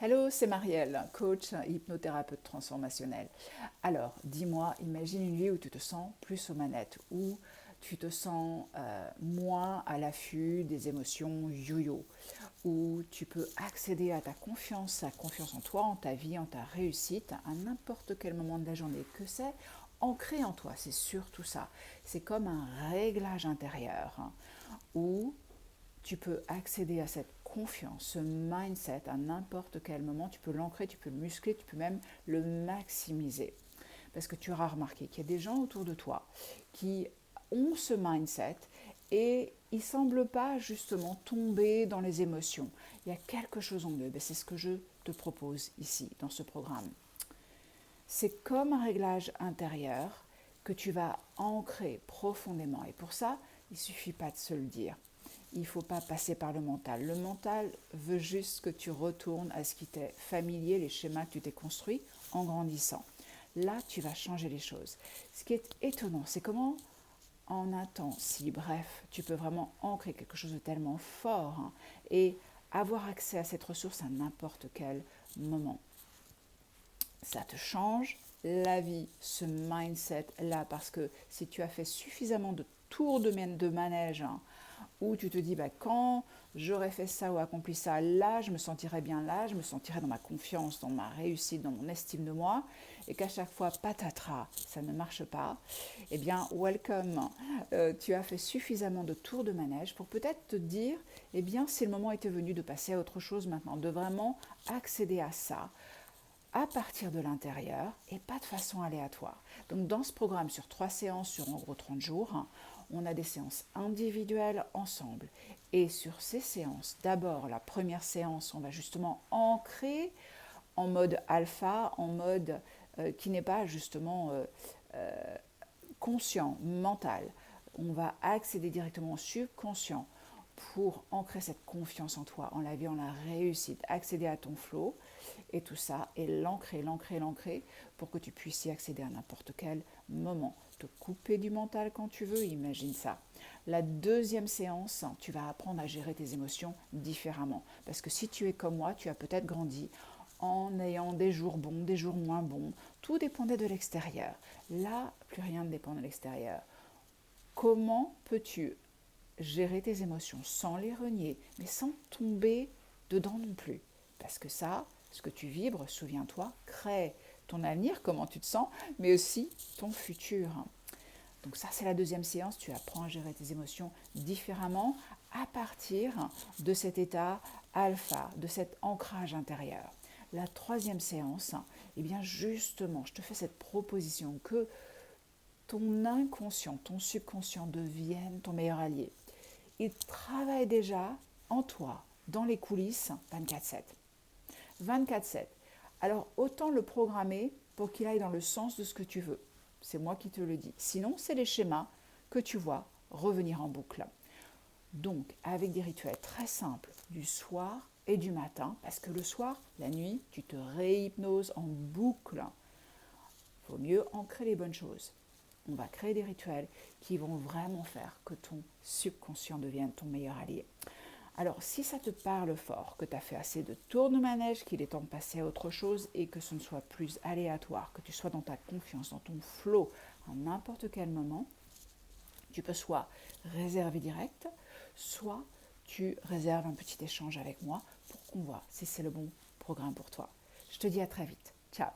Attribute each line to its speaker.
Speaker 1: Hello, c'est Marielle, coach et hypnothérapeute transformationnel. Alors, dis-moi, imagine une vie où tu te sens plus aux manettes, où tu te sens moins à l'affût des émotions yo-yo, où tu peux accéder à ta confiance en toi, en ta vie, en ta réussite, à n'importe quel moment de la journée que c'est ancré en toi, c'est surtout ça. C'est comme un réglage intérieur où tu peux accéder à cette confiance, ce mindset à n'importe quel moment. Tu peux l'ancrer, tu peux le muscler, tu peux même le maximiser. Parce que tu auras remarqué qu'il y a des gens autour de toi qui ont ce mindset et ils ne semblent pas justement tomber dans les émotions. Il y a quelque chose en eux. C'est ce que je te propose ici, dans ce programme. C'est comme un réglage intérieur que tu vas ancrer profondément. Et pour ça, il ne suffit pas de se le dire. Il ne faut pas passer par le mental. Le mental veut juste que tu retournes à ce qui t'est familier, les schémas que tu t'es construits en grandissant. Là, tu vas changer les choses. Ce qui est étonnant, c'est comment en un temps si bref, tu peux vraiment ancrer quelque chose de tellement fort et avoir accès à cette ressource à n'importe quel moment. Ça te change la vie, ce mindset-là, parce que si tu as fait suffisamment de tours de manège, où tu te dis, quand j'aurais fait ça ou accompli ça, là, je me sentirais bien là, je me sentirais dans ma confiance, dans ma réussite, dans mon estime de moi, et qu'à chaque fois, patatras, ça ne marche pas, eh bien, welcome, tu as fait suffisamment de tours de manège pour peut-être te dire, eh bien, si le moment était venu de passer à autre chose maintenant, de vraiment accéder à ça, à partir de l'intérieur et pas de façon aléatoire. Donc dans ce programme sur 3 séances sur en gros 30 jours, on a des séances individuelles ensemble. Et sur ces séances, d'abord la première séance, on va justement ancrer en mode alpha, en mode qui n'est pas justement conscient, mental. On va accéder directement au subconscient pour ancrer cette confiance en toi, en la vie, en la réussite, accéder à ton flow et tout ça, et l'ancrer pour que tu puisses y accéder à n'importe quel moment. Te couper du mental quand tu veux, imagine ça. La deuxième séance, tu vas apprendre à gérer tes émotions différemment. Parce que si tu es comme moi, tu as peut-être grandi en ayant des jours bons, des jours moins bons. Tout dépendait de l'extérieur. Là, plus rien ne dépend de l'extérieur. Comment peux-tu gérer tes émotions sans les renier, mais sans tomber dedans non plus? Parce que ça, ce que tu vibres, souviens-toi, crée ton avenir, comment tu te sens, mais aussi ton futur. Donc ça, c'est la deuxième séance. Tu apprends à gérer tes émotions différemment à partir de cet état alpha, de cet ancrage intérieur. La troisième séance, eh bien justement, je te fais cette proposition que ton inconscient, ton subconscient devienne ton meilleur allié. Il travaille déjà en toi, dans les coulisses, 24/7. 24/7. Alors autant le programmer pour qu'il aille dans le sens de ce que tu veux. C'est moi qui te le dis. Sinon, c'est les schémas que tu vois revenir en boucle. Donc, avec des rituels très simples du soir et du matin, parce que le soir, la nuit, tu te réhypnoses en boucle. Il vaut mieux ancrer les bonnes choses. On va créer des rituels qui vont vraiment faire que ton subconscient devienne ton meilleur allié. Alors, si ça te parle fort, que tu as fait assez de tours de manège, qu'il est temps de passer à autre chose et que ce ne soit plus aléatoire, que tu sois dans ta confiance, dans ton flow, à n'importe quel moment, tu peux soit réserver direct, soit tu réserves un petit échange avec moi pour qu'on voit si c'est le bon programme pour toi. Je te dis à très vite. Ciao.